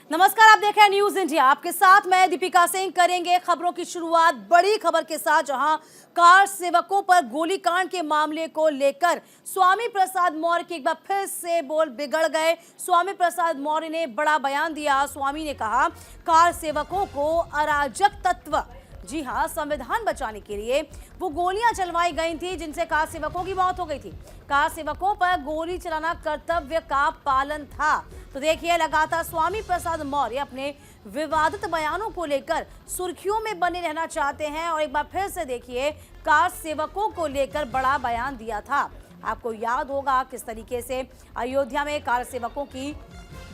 नमस्कार, आप देख रहे हैं न्यूज इंडिया। आपके साथ मैं दीपिका सिंह। करेंगे खबरों की शुरुआत बड़ी खबर के साथ, जहां कार सेवकों पर गोलीकांड के मामले को लेकर स्वामी प्रसाद मौर्य के एक बार फिर से बोल बिगड़ गए। स्वामी प्रसाद मौर्य ने बड़ा बयान दिया। स्वामी ने कहा कार सेवकों को अराजक तत्व, जी हाँ, संविधान बचाने के लिए वो गोलियां चलवाई गई थी जिनसे कार सेवकों की मौत हो गई थी। कार सेवकों पर गोली चलाना कर्तव्य का पालन था। तो देखिए, लगातार स्वामी प्रसाद मौर्य अपने विवादित बयानों को लेकर सुर्खियों में बने रहना चाहते हैं और एक बार फिर से देखिए, कार सेवकों को लेकर बड़ा बयान दिया था। आपको याद होगा किस तरीके से अयोध्या में कार सेवकों की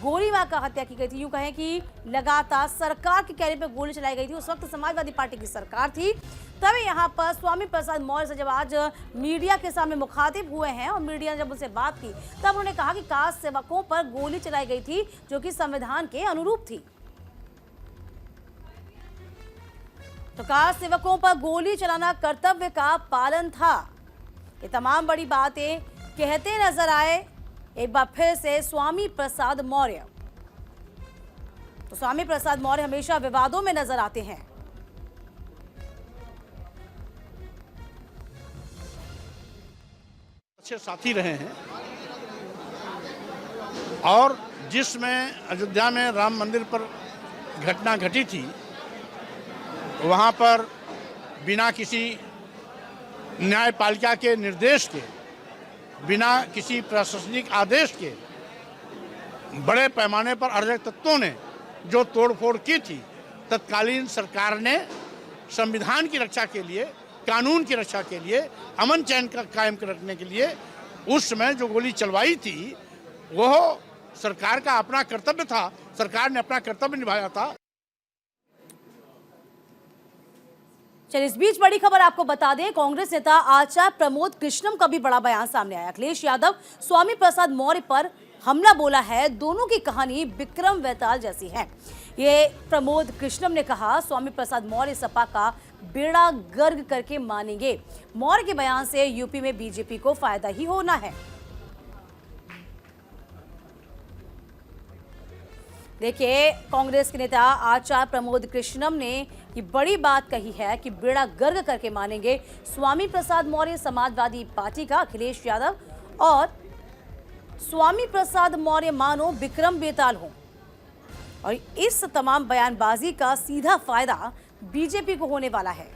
गोली मारकर हत्या की गई थी। यूं कहें कि लगातार सरकार के कहने पर गोली चलाई गई थी। उस वक्त समाजवादी पार्टी की सरकार थी। तभी यहाँ पर स्वामी प्रसाद मौर्य से जब आज मीडिया के सामने मुखातिब हुए हैं और मीडिया ने जब उनसे बात की, तब उन्होंने कहा कि कार सेवकों पर गोली चलाई गई थी जो कि संविधान के अनुरूप थी। तो कार सेवकों पर गोली चलाना कर्तव्य का पालन था। ये तमाम बड़ी बातें कहते नजर आए एक बार फिर से स्वामी प्रसाद मौर्य। तो स्वामी प्रसाद मौर्य हमेशा विवादों में नजर आते हैं। अच्छे साथी रहे हैं और जिसमें अयोध्या में राम मंदिर पर घटना घटी थी, वहां पर बिना किसी न्यायपालिका के निर्देश के, बिना किसी प्रशासनिक आदेश के बड़े पैमाने पर अराजक तत्वों ने जो तोड़फोड़ की थी, तत्कालीन सरकार ने संविधान की रक्षा के लिए, कानून की रक्षा के लिए, अमन चैन का कायम रखने के लिए उस समय जो गोली चलवाई थी, वह सरकार का अपना कर्तव्य था। सरकार ने अपना कर्तव्य निभाया था। चलिए, इस बीच बड़ी खबर आपको बता दें, कांग्रेस नेता आचार्य प्रमोद कृष्णम का भी बड़ा बयान सामने आया। अखिलेश यादव स्वामी प्रसाद मौर्य पर हमला बोला है। दोनों की कहानी विक्रम वेताल जैसी है। ये प्रमोद कृष्णम ने कहा, स्वामी प्रसाद मौर्य सपा का बेड़ा गर्क करके मानेंगे। मौर्य के बयान से यूपी में बीजेपी को फायदा ही होना है। देखिए, कांग्रेस के नेता आचार्य प्रमोद कृष्णम ने ये बड़ी बात कही है कि बेड़ा गर्क करके मानेंगे स्वामी प्रसाद मौर्य। समाजवादी पार्टी का अखिलेश यादव और स्वामी प्रसाद मौर्य मानो विक्रम बेताल हो, और इस तमाम बयानबाजी का सीधा फायदा बीजेपी को होने वाला है।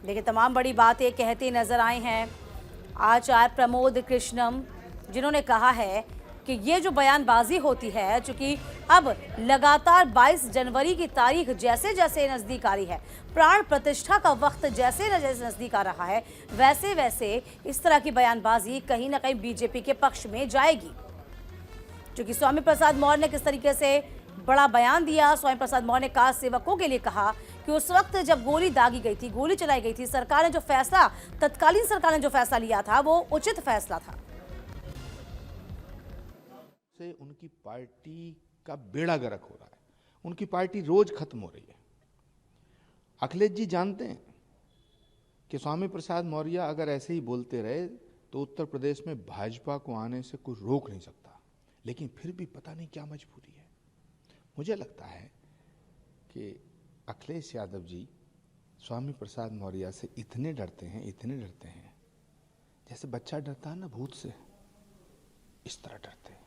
देखिए, तमाम बड़ी बातें कहते नजर आए हैं आचार्य प्रमोद कृष्णम, जिन्होंने कहा है कि ये जो बयानबाजी होती है, चूंकि अब लगातार 22 जनवरी की तारीख जैसे जैसे नजदीक आ रही है, प्राण प्रतिष्ठा का वक्त जैसे न जैसे नजदीक आ रहा है, वैसे वैसे इस तरह की बयानबाजी कहीं ना कहीं बीजेपी के पक्ष में जाएगी। क्योंकि स्वामी प्रसाद मौर्य ने किस तरीके से बड़ा बयान दिया। स्वामी प्रसाद मौर्य ने कार सेवकों के लिए कहा कि उस वक्त जब गोली दागी गई थी, गोली चलाई गई थी, सरकार ने जो फैसला, तत्कालीन सरकार ने जो फैसला लिया था, वो उचित फैसला था। से उनकी पार्टी का बेड़ा गर्क हो रहा है। उनकी पार्टी रोज खत्म हो रही है। अखिलेश जी जानते हैं कि स्वामी प्रसाद मौर्य अगर ऐसे ही बोलते रहे तो उत्तर प्रदेश में भाजपा को आने से कोई रोक नहीं सकता, लेकिन फिर भी पता नहीं क्या मजबूरी है। मुझे लगता है कि अखिलेश यादव जी स्वामी प्रसाद मौर्य से इतने डरते हैं जैसे बच्चा डरता है ना भूत से, इस तरह डरते हैं,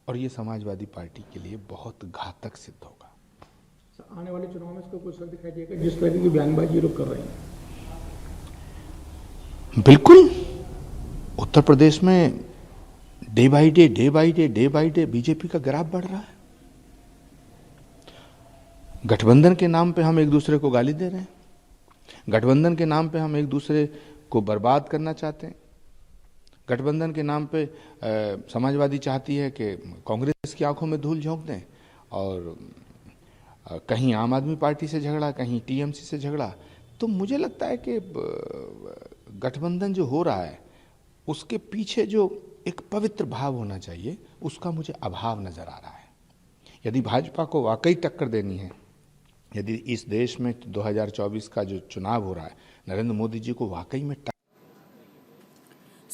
और ये समाजवादी पार्टी के लिए बहुत घातक सिद्ध होगा। आने वाले चुनाव में इसको कुछ दिखाई देगा जिस तरह की बयानबाजी लोग कर रहे हैं। बिल्कुल, उत्तर प्रदेश में डे बाय डे बीजेपी का ग्राफ बढ़ रहा है। गठबंधन के नाम पे हम एक दूसरे को गाली दे रहे हैं। गठबंधन के नाम पे हम एक दूसरे को बर्बाद करना चाहते हैं। गठबंधन के नाम पे समाजवादी चाहती है कि कांग्रेस की आंखों में धूल झोंक दें, और कहीं आम आदमी पार्टी से झगड़ा, कहीं टीएमसी से झगड़ा। तो मुझे लगता है कि गठबंधन जो हो रहा है उसके पीछे जो एक पवित्र भाव होना चाहिए, उसका मुझे अभाव नजर आ रहा है। यदि भाजपा को वाकई टक्कर देनी है, यदि इस देश में 2024 का जो चुनाव हो रहा है, नरेंद्र मोदी जी को वाकई में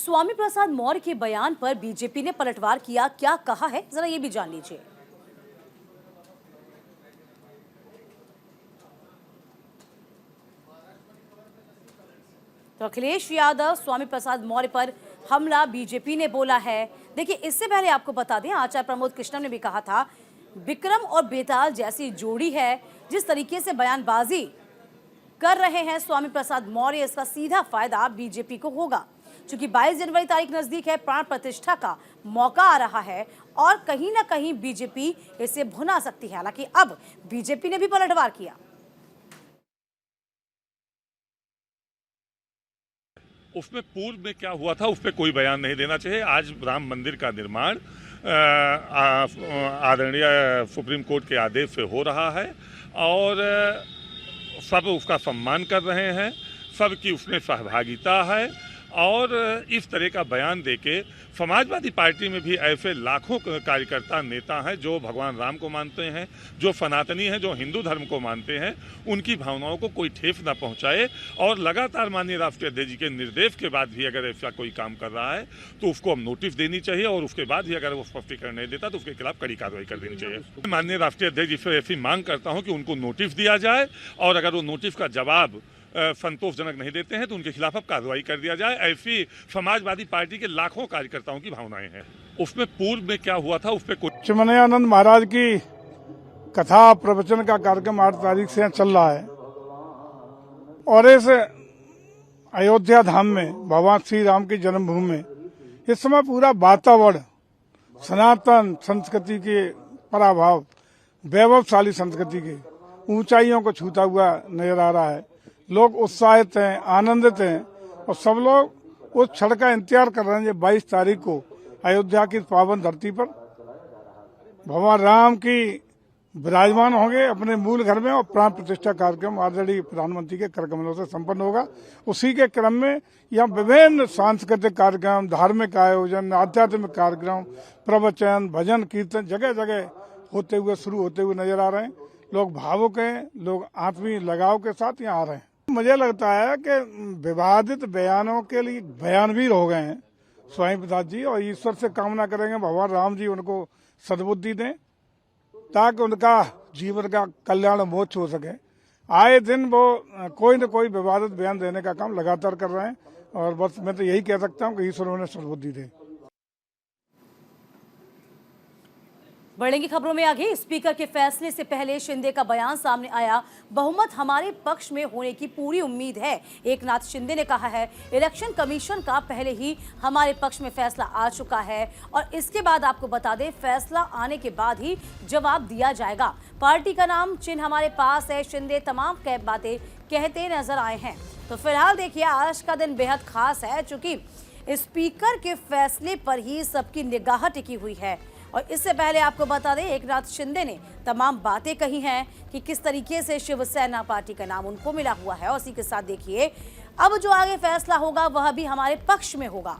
स्वामी प्रसाद मौर्य के बयान पर बीजेपी ने पलटवार किया, क्या कहा है जरा ये भी जान लीजिए। तो अखिलेश यादव, स्वामी प्रसाद मौर्य पर हमला बीजेपी ने बोला है। देखिए, इससे पहले आपको बता दें, आचार्य प्रमोद कृष्णम ने भी कहा था विक्रम और बेताल जैसी जोड़ी है। जिस तरीके से बयानबाजी कर रहे हैं स्वामी प्रसाद मौर्य, इसका सीधा फायदा बीजेपी को होगा। क्योंकि 22 जनवरी तारीख नजदीक है, प्राण प्रतिष्ठा का मौका आ रहा है और कहीं ना कहीं बीजेपी इसे भुना सकती है। हालांकि अब बीजेपी ने भी पलटवार किया। उसमें पूर्व में क्या हुआ था उस पर कोई बयान नहीं देना चाहिए। आज राम मंदिर का निर्माण आदरणीय सुप्रीम कोर्ट के आदेश से हो रहा है और सब उसका सम्मान कर रहे हैं, सबकी उसमें सहभागिता है। और इस तरह का बयान देके समाजवादी पार्टी में भी ऐसे लाखों कार्यकर्ता नेता हैं जो भगवान राम को मानते हैं, जो सनातनी हैं, जो हिंदू धर्म को मानते हैं, उनकी भावनाओं को कोई ठेस न पहुंचाए। और लगातार माननीय राष्ट्रीय अध्यक्ष जी के निर्देश के बाद भी अगर ऐसा कोई काम कर रहा है तो उसको हम नोटिस देनी चाहिए और उसके बाद भी अगर वो स्पष्टीकरण नहीं देता तो उसके खिलाफ कड़ी कार्रवाई कर देनी चाहिए। माननीय राष्ट्रीय अध्यक्ष जी से ऐसी मांग करता हूँ कि उनको नोटिस दिया जाए और अगर वो नोटिस का जवाब संतोषजनक नहीं देते हैं तो उनके खिलाफ अब कार्रवाई कर दिया जाए। ऐसी समाजवादी पार्टी के लाखों कार्यकर्ताओं की भावनाएं हैं। उसमें पूर्व में क्या हुआ था उस पर कुछ चिन्मयानंद महाराज की कथा प्रवचन का कार्यक्रम 8 तारीख से चल रहा है और इस अयोध्या धाम में भगवान श्री राम की जन्मभूमि में इस समय पूरा वातावरण सनातन संस्कृति के पराभाव, वैभवशाली संस्कृति के ऊंचाइयों को छूता हुआ नजर आ रहा है। लोग उत्साहित हैं, आनंदित हैं और सब लोग उस क्षण का इंतजार कर रहे हैं जब 22 तारीख को अयोध्या की पावन धरती पर भगवान राम की विराजमान होंगे अपने मूल घर में और प्राण प्रतिष्ठा कार्यक्रम आदरणीय प्रधानमंत्री के कर कमलों से संपन्न होगा। उसी के क्रम में यहाँ विभिन्न सांस्कृतिक कार्यक्रम, धार्मिक आयोजन, आध्यात्मिक कार्यक्रम, प्रवचन, भजन, कीर्तन जगह जगह शुरू होते हुए नजर आ रहे हैं। लोग भावुक हैं, लोग आत्मीय लगाव के साथ यहाँ आ रहे हैं। मुझे लगता है कि विवादित बयानों के लिए बयानवीर हो गए हैं स्वामी प्रसाद जी और ईश्वर से कामना करेंगे भगवान राम जी उनको सद्बुद्धि दें ताकि उनका जीवन का कल्याण मोक्ष हो सके। आए दिन वो कोई न कोई विवादित बयान देने का काम लगातार कर रहे हैं और बस मैं तो यही कह सकता हूँ कि ईश्वर उन्हें सद्बुद्धि दे। बढ़ेंगी खबरों में आगे। स्पीकर के फैसले से पहले शिंदे का बयान सामने आया, बहुमत हमारे पक्ष में होने की पूरी उम्मीद है। एकनाथ शिंदे ने कहा है इलेक्शन कमीशन का पहले ही हमारे पक्ष में फैसला आ चुका है और इसके बाद आपको बता दें फैसला आने के बाद ही जवाब दिया जाएगा। पार्टी का नाम चिन्ह हमारे पास है। शिंदे तमाम बातें कहते नजर आए हैं। तो फिलहाल देखिए, आज का दिन बेहद खास है चूंकि स्पीकर के फैसले पर ही सबकी निगाह टिकी हुई है। और इससे पहले आपको बता दें एकनाथ शिंदे ने तमाम बातें कही हैं कि किस तरीके से शिवसेना पार्टी का नाम उनको मिला हुआ है। और इसी के साथ देखिए, अब जो आगे फैसला होगा वह भी हमारे पक्ष में होगा।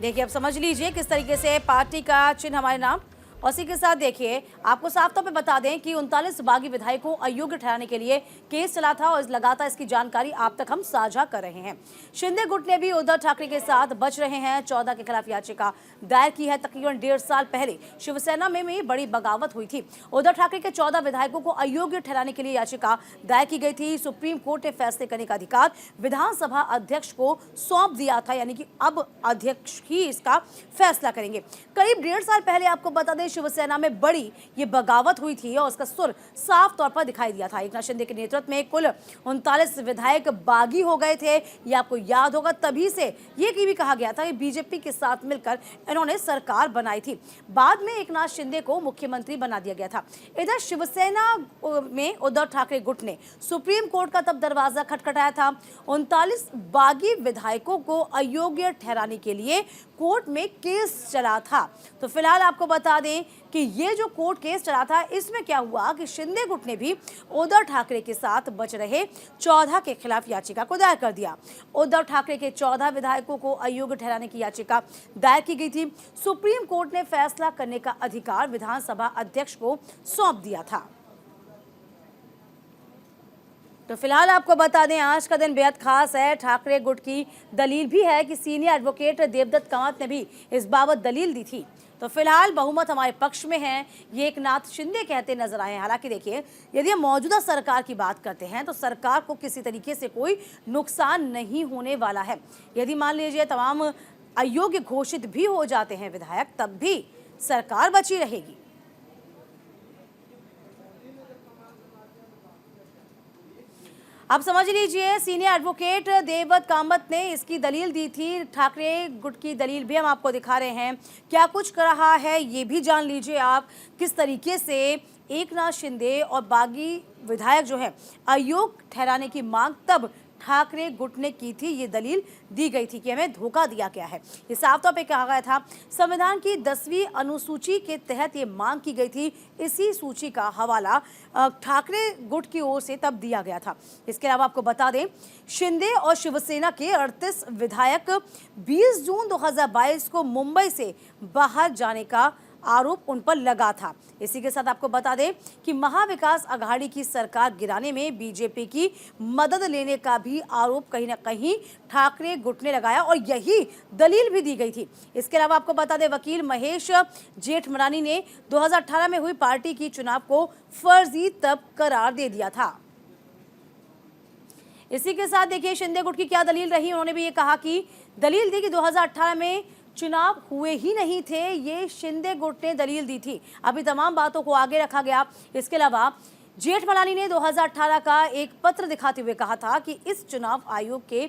देखिए, अब समझ लीजिए किस तरीके से पार्टी का चिन्ह हमारे नाम। और इसी के साथ देखिए, आपको साफ तौर पे बता दें कि 39 बागी विधायकों को अयोग्य ठहराने के लिए केस चला था और लगातार इसकी जानकारी आप तक हम साझा कर रहे हैं। शिंदे गुट ने भी उद्धव ठाकरे के साथ बच रहे हैं। 14 के खिलाफ याचिका दायर की है। तकरीबन 1.5 साल पहले शिवसेना में बड़ी बगावत हुई थी। उद्धव ठाकरे के 14 विधायकों को अयोग्य ठहराने के लिए याचिका दायर की गई थी। सुप्रीम कोर्ट ने फैसले करने का अधिकार विधानसभा अध्यक्ष को सौंप दिया था, यानी कि अब अध्यक्ष ही इसका फैसला करेंगे। करीब 1.5 साल पहले आपको बता दें शिवसेना में बड़ी ये बगावत हुई थी और उसका सुर साफ तौर पर दिखाई दिया था। एकनाथ शिंदे के नेतृत्व में कुल 39 विधायक बागी हो गए थे। ये आपको याद होगा, तभी से ये भी कहा गया था कि बीजेपी के साथ मिलकर इन्होंने सरकार बनाई थी। बाद में एकनाथ शिंदे को मुख्यमंत्री बना दिया गया था। इधर शिवसेना में उद्धव ठाकरे गुट ने सुप्रीम कोर्ट का तब दरवाजा खटखटाया था। 39 बागी विधायकों को अयोग्य ठहराने के लिए कोर्ट में केस चला था। तो फिलहाल आपको बता दें दें कि ये जो कोर्ट केस चला था इसमें क्या हुआ कि शिंदे गुट ने भी उद्धव ठाकरे के साथ बच रहे 14 के खिलाफ याचिका को दायर कर दिया। उद्धव ठाकरे के 14 विधायकों को अयोग्य ठहराने की याचिका दायर की गई थी। सुप्रीम कोर्ट ने फैसला करने का अधिकार विधानसभा अध्यक्ष को सौंप दिया था। तो फिलहाल आपको बता दें आज का दिन बेहद खास है। ठाकरे गुट की दलील भी है कि सीनियर एडवोकेट देवदत्त कामत ने भी इस बाबत दलील दी थी। तो फिलहाल बहुमत हमारे पक्ष में है, ये एकनाथ शिंदे कहते नजर आए। हालांकि देखिए, यदि हम मौजूदा सरकार की बात करते हैं तो सरकार को किसी तरीके से कोई नुकसान नहीं होने वाला है। यदि मान लीजिए तमाम अयोग्य घोषित भी हो जाते हैं विधायक, तब भी सरकार बची रहेगी। आप समझ लीजिए, सीनियर एडवोकेट देवदत्त कामत ने इसकी दलील दी थी। ठाकरे गुट की दलील भी हम आपको दिखा रहे हैं। क्या कुछ कर रहा है ये भी जान लीजिए आप, किस तरीके से एकनाथ शिंदे और बागी विधायक जो है अयोग्य ठहराने की मांग तब ठाकरे गुट ने की थी। ये दलील दी गई थी कि हमें धोखा दिया गया है। ये साफ तौर पे कहा गया था। संविधान की 10वीं अनुसूची के तहत ये मांग की गई थी। इसी सूची का हवाला ठाकरे गुट की ओर से तब दिया गया था। इसके अलावा आपको बता दें, शिंदे और शिवसेना के 38 विधायक 20 जून 2022 को मुंबई से बाहर जाने का आरोप उन पर लगा था। इसी के साथ आपको बता दें कि महाविकास अघाड़ी की सरकार गिराने में बीजेपी की मदद लेने का भी आरोप कहीं ना कहीं ठाकरे गुट ने लगाया और यही दलील भी दी गई थी। इसके अलावा आपको बता दें, वकील महेश जेठमलानी ने 2018 में हुई पार्टी की चुनाव को फर्जी तब करार दे दिया था। इसी के साथ देखिए शिंदे गुट की क्या दलील रही। उन्होंने भी ये कहा कि दलील दी कि 2018 में चुनाव हुए ही नहीं थे, ये शिंदे गुट ने दलील दी थी। अभी तमाम बातों को आगे रखा गया। इसके अलावा जेठमलानी ने 2018 का एक पत्र दिखाते हुए कहा था कि इस चुनाव आयोग के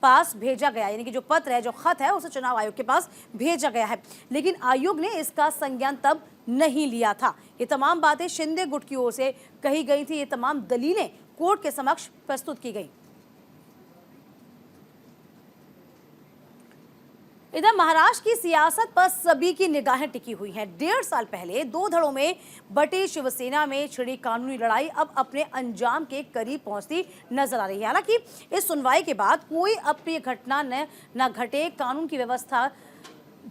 पास भेजा गया, यानी कि जो पत्र है, जो खत है, उसे चुनाव आयोग के पास भेजा गया है, लेकिन आयोग ने इसका संज्ञान तब नहीं लिया था। ये तमाम बातें शिंदे गुट की ओर से कही गई थी। ये तमाम दलीलें कोर्ट के समक्ष प्रस्तुत की गई। इधर महाराष्ट्र की सियासत पर सभी की निगाहें टिकी हुई हैं। 1.5 साल पहले 2 धड़ों में बटी शिवसेना में छिड़ी कानूनी लड़ाई अब अपने अंजाम के करीब पहुंचती नजर आ रही है। हालांकि इस सुनवाई के बाद कोई अप्रिय घटना न घटे, कानून की व्यवस्था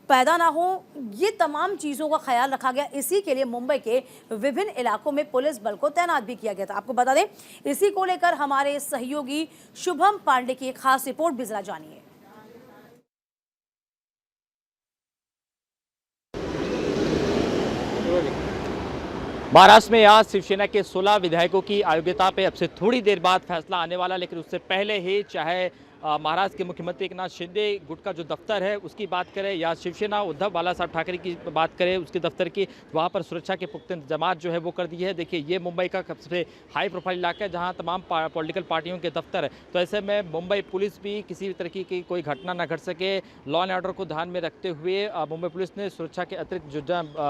पैदा ना हो, ये तमाम चीज़ों का ख्याल रखा गया। इसी के लिए मुंबई के विभिन्न इलाकों में पुलिस बल को तैनात भी किया गया था। आपको बता दें, इसी को लेकर हमारे सहयोगी शुभम पांडे की एक खास रिपोर्ट भी जरा जानिए। महाराष्ट्र में आज शिवसेना के 16 विधायकों की अयोग्यता पे अब से थोड़ी देर बाद फैसला आने वाला, लेकिन उससे पहले ही चाहे महाराष्ट्र के मुख्यमंत्री एकनाथ शिंदे गुट का जो दफ्तर है उसकी बात करें या शिवसेना उद्धव बाला साहब ठाकरे की बात करें उसके दफ्तर की, वहाँ पर सुरक्षा के पुख्ता इंतजामात जो है वो कर दी है। देखिए, ये मुंबई का सबसे हाई प्रोफाइल इलाका है जहाँ तमाम पॉलिटिकल पार्टियों के दफ्तर है। तो ऐसे में मुंबई पुलिस भी किसी भी तरीके की कोई घटना न घट सके, लॉ एंड ऑर्डर को ध्यान में रखते हुए मुंबई पुलिस ने सुरक्षा के अतिरिक्त जो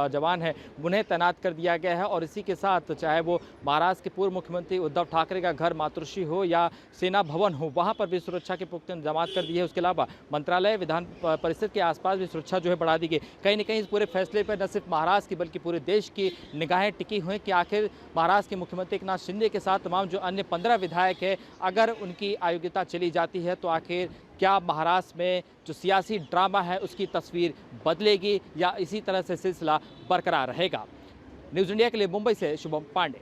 जवान हैं उन्हें तैनात कर दिया गया है। और इसी के साथ चाहे वो महाराष्ट्र के पूर्व मुख्यमंत्री उद्धव ठाकरे का घर मातृश्री हो या सेना भवन हो, वहाँ पर भी सुरक्षा के पुख्ता इंतजामात कर दिए है। उसके अलावा मंत्रालय, विधान परिषद के आसपास भी सुरक्षा जो है बढ़ा दी गई। कहीं न कहीं इस पूरे फैसले पर न सिर्फ महाराष्ट्र की बल्कि पूरे देश की निगाहें टिकी हुई कि आखिर महाराष्ट्र के मुख्यमंत्री एकनाथ शिंदे के साथ तमाम जो अन्य 15 विधायक है, अगर उनकी अयोग्यता चली जाती है तो आखिर क्या महाराष्ट्र में जो सियासी ड्रामा है उसकी तस्वीर बदलेगी या इसी तरह से सिलसिला बरकरार रहेगा। न्यूज़ इंडिया के लिए मुंबई से शुभम पांडे।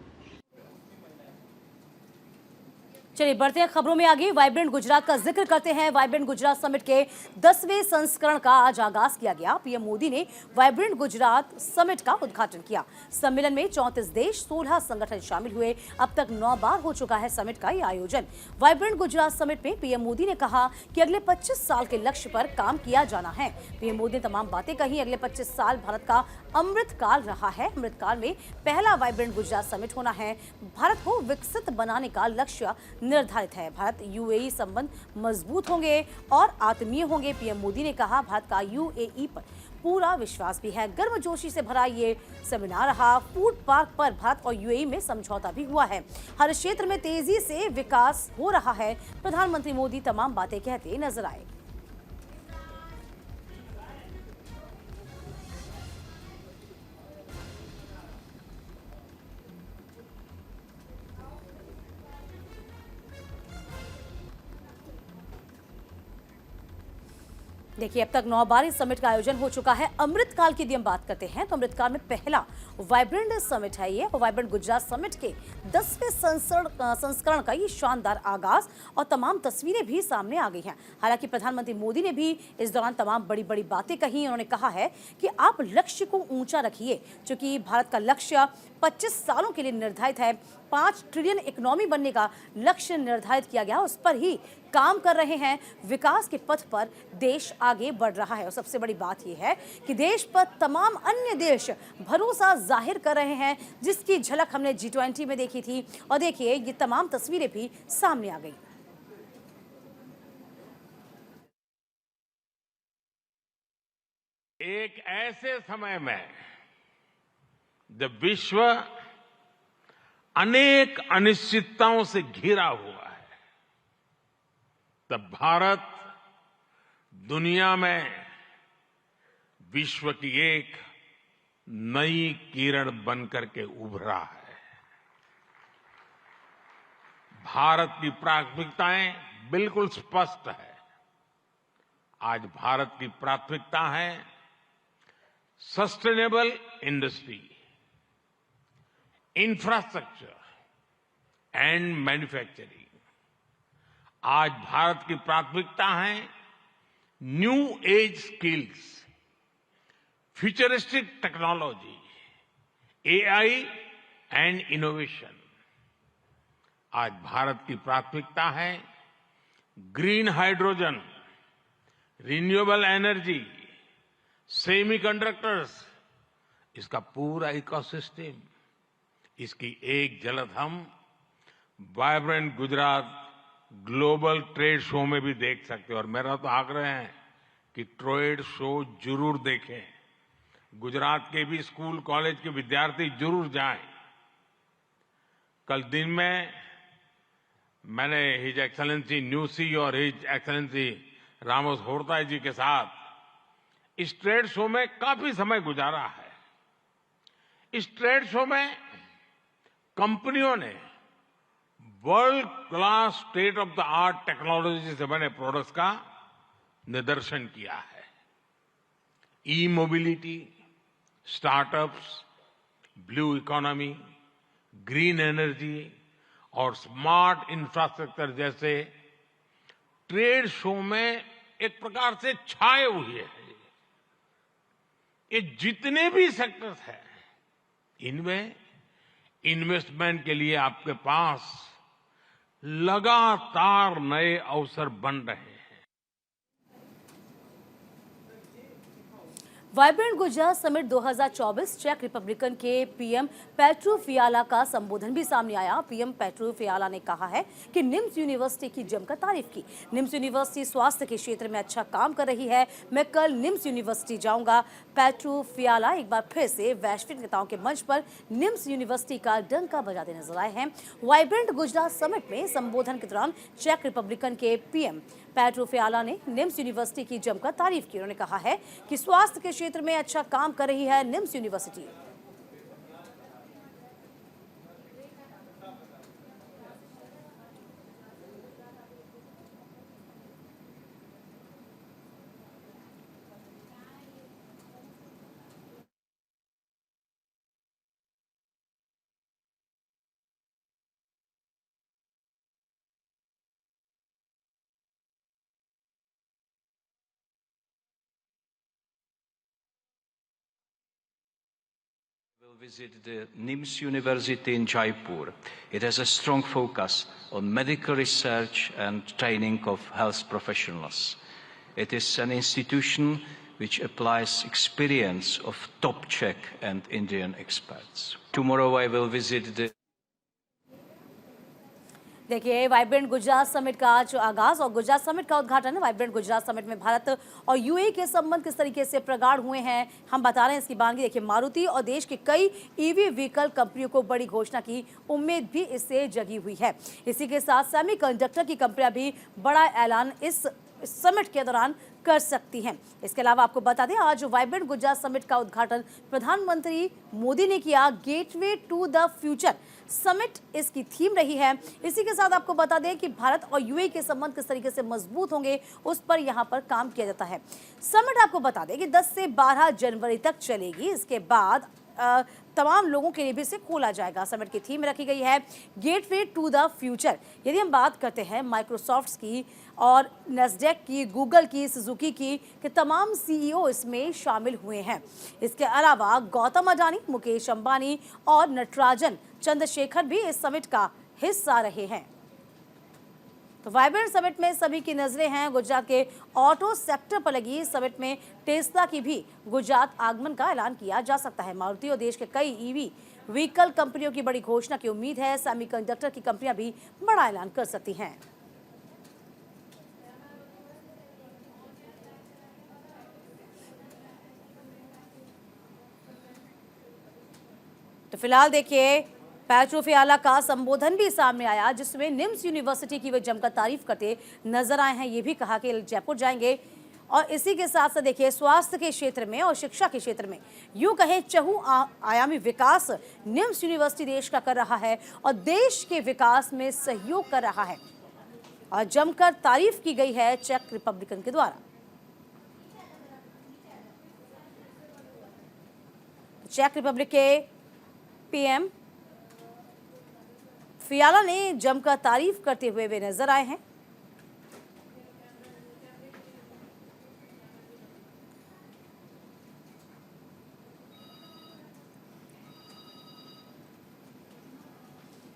चलिए बढ़ते हैं खबरों में आगे। वाइब्रेंट गुजरात का जिक्र करते हैं। वाइब्रेंट गुजरात समिट के 10वें संस्करण का आज आगाज किया गया। पीएम मोदी ने वाइब्रेंट गुजरात समिट का उद्घाटन किया। सम्मेलन में 34 देश, 16 संगठन शामिल हुए। अब तक 9 बार हो चुका है समिट का यह आयोजन। वाइब्रेंट गुजरात समिट में पीएम मोदी ने कहा कि अगले 25 साल के लक्ष्य पर काम किया जाना है। पीएम मोदी ने तमाम बातें कही। अगले 25 साल भारत का अमृत काल रहा है। अमृत काल में पहला वाइब्रेंट गुजरात समिट होना है। भारत को विकसित बनाने का लक्ष्य निर्धारित है। भारत यूएई संबंध मजबूत होंगे और आत्मीय होंगे। पीएम मोदी ने कहा, भारत का यूएई पर पूरा विश्वास भी है। गर्मजोशी से भरा ये सेमिनार रहा। फूड पार्क पर भारत और यूएई में समझौता भी हुआ है। हर क्षेत्र में तेजी से विकास हो रहा है। प्रधानमंत्री मोदी तमाम बातें कहते नजर आए। देखिए, अब तक 9 बार इस समिट का आयोजन हो चुका है। अमृतकाल की यदि हम बात करते हैं तो अमृतकाल में पहला वाइब्रेंट समिट है ये, और वाइब्रेंट गुजरात समिट के 10वें संस्करण का ये शानदार आगाज और तमाम तस्वीरें भी सामने आ गई हैं। हालांकि प्रधानमंत्री मोदी ने भी इस दौरान तमाम बड़ी बड़ी बातें कही। उन्होंने कहा है कि आप लक्ष्य को ऊंचा रखिए, क्योंकि भारत का लक्ष्य 25 सालों के लिए निर्धारित है। 5 ट्रिलियन इकोनॉमी बनने का लक्ष्य निर्धारित किया गया, उस पर ही काम कर रहे हैं। विकास के पथ पर देश आगे बढ़ रहा है और सबसे बड़ी बात यह है कि देश पर तमाम अन्य देश भरोसा जाहिर कर रहे हैं, जिसकी झलक हमने G20 में देखी थी। और देखिए, ये तमाम तस्वीरें भी सामने आ गई। एक ऐसे समय में जब विश्व अनेक अनिश्चितताओं से घिरा हुआ है, तब भारत दुनिया में विश्व की एक नई किरण बनकर के उभरा है। भारत की प्राथमिकताएं बिल्कुल स्पष्ट है। आज भारत की प्राथमिकता है sustainable industry, infrastructure and manufacturing. आज भारत की प्राथमिकता है new age skills, futuristic technology, AI and innovation. आज भारत की प्राथमिकता है green hydrogen, renewable energy, semiconductors, इसका पूरा इकोसिस्टम। इसकी एक झलक हम vibrant Gujarat global trade show में भी देख सकते हैं। और मेरा तो आग्रह है कि ट्रेड शो जरूर देखें। गुजरात के भी स्कूल कॉलेज के विद्यार्थी जरूर जाएं। कल दिन में मैंने हिज एक्सेलेंसी न्यूसी और हिज एक्सेलेंसी रामोस होर्ताई जी के साथ इस ट्रेड शो में काफी समय गुजारा है। इस ट्रेड शो में कंपनियों ने world class state of the art technology से बने प्रोडक्ट्स का निदर्शन किया है। E mobility, startups, blue economy, green energy और स्मार्ट इंफ्रास्ट्रक्चर जैसे ट्रेड शो में एक प्रकार से छाए हुए हैं। ये जितने भी सेक्टर्स हैं, इनमें इन्वेस्टमेंट के लिए आपके पास लगातार नए अवसर बन रहे हैं। वाइब्रेंट गुजरात समिट 2024 चेक रिपब्लिकन के पीएम पेट्रो फियाला का संबोधन भी सामने आया। पीएम पेट्रो फियाला ने कहा है कि निम्स यूनिवर्सिटी की जमकर तारीफ की। निम्स यूनिवर्सिटी स्वास्थ्य के क्षेत्र में अच्छा काम कर रही है। मैं कल निम्स यूनिवर्सिटी जाऊंगा। पेट्रो फियाला एक बार फिर से वैश्विक नेताओं के मंच पर निम्स यूनिवर्सिटी का डंका बजाते नजर आए हैं। वाइब्रेंट गुजरात समिट में संबोधन के दौरान चेक रिपब्लिकन के पीएम पेट्रो फियाला ने निम्स यूनिवर्सिटी की जमकर तारीफ की। उन्होंने कहा है कि स्वास्थ्य के क्षेत्र में अच्छा काम कर रही है NIMS university. Will visit the NIMS University in Jaipur. It has a strong focus on medical research and training of health professionals. It is an institution which applies experience of top Czech and Indian experts. Tomorrow I will visit the देखिए, vibrant Gujarat summit का आज आगाज और Gujarat summit का उद्घाटन है। Vibrant Gujarat summit में भारत और यूएई के संबंध किस तरीके से प्रगाढ़ हुए हैं हम बता रहे हैं इसकी बानगी। देखिए, मारुति और देश की कई ईवी व्हीकल कंपनियों को बड़ी घोषणा की उम्मीद भी इससे जगी हुई है। इसी के साथ सेमीकंडक्टर की कंपनियां भी बड़ा ऐलान इस समिट के दौरान कर सकती हैं। इसके अलावा आपको बता दें, आज वाइब्रेंट गुजरात समिट का उद्घाटन प्रधानमंत्री मोदी ने किया। Gateway to the future summit इसकी थीम रही है। इसी के साथ आपको बता दें कि भारत और यूएई के संबंध किस तरीके से मजबूत होंगे, उस पर यहां पर काम किया जाता है। समिट आपको बता दें कि 10 से 12 जनवरी तक चलेगी। इसके बाद तमाम लोगों के लिए भी इसे खोला जाएगा। समिट की थीम रखी गई है गेटवे टू द फ्यूचर। यदि हम बात करते हैं माइक्रोसॉफ्ट की और नेस्डेक की, गूगल की, सुजुकी की, कि तमाम सीईओ इसमें शामिल हुए हैं। इसके अलावा गौतम अडानी, मुकेश अंबानी और नटराजन चंद्रशेखर भी इस समिट का हिस्सा रहे हैं। तो वाइब्रेंट समिट में सभी की नजरें हैं गुजरात के ऑटो सेक्टर पर लगी। समिट में टेस्ला की भी गुजरात आगमन का ऐलान किया जा सकता है। मारुति और देश के कई ईवी व्हीकल कंपनियों की बड़ी घोषणा की उम्मीद है। सेमीकंडक्टर की कंपनियां भी बड़ा ऐलान कर सकती हैं। तो फिलहाल देखिए, पेट्रोफियाला का संबोधन भी सामने आया, जिसमें निम्स यूनिवर्सिटी की वे जमकर तारीफ करते नजर आए हैं। ये भी कहा कि जयपुर जाएंगे। और इसी के साथ साथ देखिए, स्वास्थ्य के क्षेत्र में और शिक्षा के क्षेत्र में यूं कहें आयामी विकास निम्स यूनिवर्सिटी देश का कर रहा है और देश के विकास में सहयोग कर रहा है। और जमकर तारीफ की गई है चेक रिपब्लिकन के द्वारा। चेक रिपब्लिक के पीएम फियाला ने जमकर तारीफ करते हुए वे नजर आए हैं।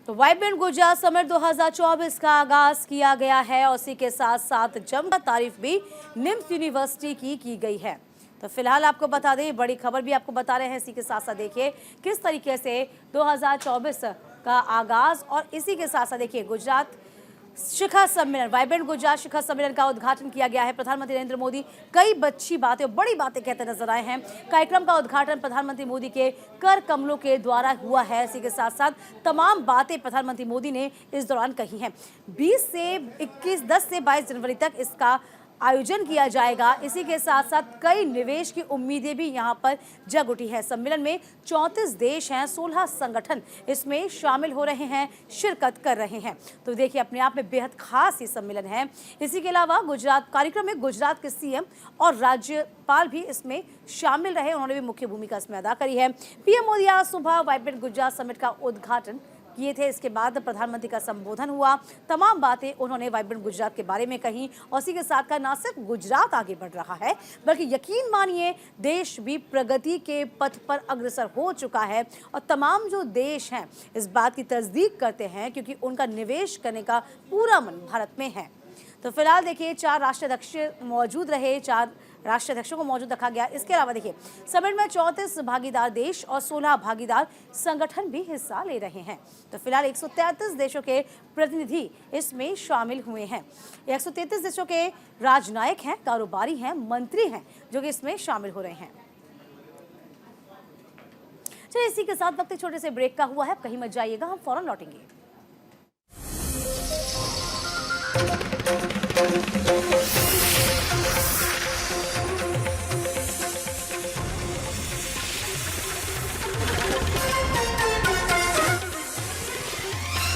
तो वाइब्रेंट गुजरात समिट 2024 का आगाज किया गया है और इसी के साथ साथ जमकर तारीफ भी निम्स यूनिवर्सिटी की गई है। तो फिलहाल आपको बता दें, बड़ी खबर भी आपको बता रहे हैं। इसी के साथ साथ देखिए किस तरीके से 2024 का आगाज और इसी के साथ साथ देखिए गुजरात शिखर सम्मेलन, वाइब्रेंट गुजरात शिखर सम्मेलन का उद्घाटन किया गया है। प्रधानमंत्री नरेंद्र मोदी कई अच्छी बातें और बड़ी बातें कहते नजर आए हैं। कार्यक्रम का उद्घाटन प्रधानमंत्री मोदी के कर कमलों के द्वारा हुआ है। इसी के साथ साथ तमाम बातें प्रधानमंत्री मोदी ने इस दौरान कही हैं। 10 से 22 जनवरी तक इसका आयोजन किया जाएगा। इसी के साथ साथ कई निवेश की उम्मीदें भी यहां पर जग उठी है। सम्मेलन में 34 देश हैं, 16 संगठन इसमें शामिल हो रहे हैं, शिरकत कर रहे हैं। तो देखिए, अपने आप में बेहद खास ये सम्मेलन है। इसी के अलावा गुजरात कार्यक्रम में गुजरात के सीएम और राज्यपाल भी इसमें शामिल रहे। उन्होंने भी मुख्य भूमिका इसमें अदा करी है। पीएम मोदी आज सुबह वाइब्रेंट गुजरात समिट का उद्घाटन किए थे। इसके बाद प्रधानमंत्री का संबोधन हुआ। तमाम बातें उन्होंने वाइब्रेंट गुजरात के बारे में कही और इसी के साथ का ना सिर्फ गुजरात आगे बढ़ रहा है, बल्कि यकीन मानिए देश भी प्रगति के पथ पर अग्रसर हो चुका है। और तमाम जो देश हैं इस बात की तस्दीक करते हैं, क्योंकि उनका निवेश करने का पूरा मन भारत में है। तो फिलहाल देखिए, 4 राष्ट्राध्यक्ष मौजूद रहे, 4 राष्ट्राध्यक्षों को मौजूद रखा गया। इसके अलावा देखिए, समिट में 34 भागीदार देश और 16 भागीदार संगठन भी हिस्सा ले रहे हैं। तो फिलहाल 133 देशों के प्रतिनिधि इसमें शामिल हुए हैं। 133 देशों के राजनायक हैं, कारोबारी हैं, मंत्री हैं, जो कि इसमें शामिल हो रहे हैं। चलिए, इसी के साथ वक्त एक छोटे से ब्रेक का हुआ है। कहीं मत जाइएगा, हम फौरन लौटेंगे।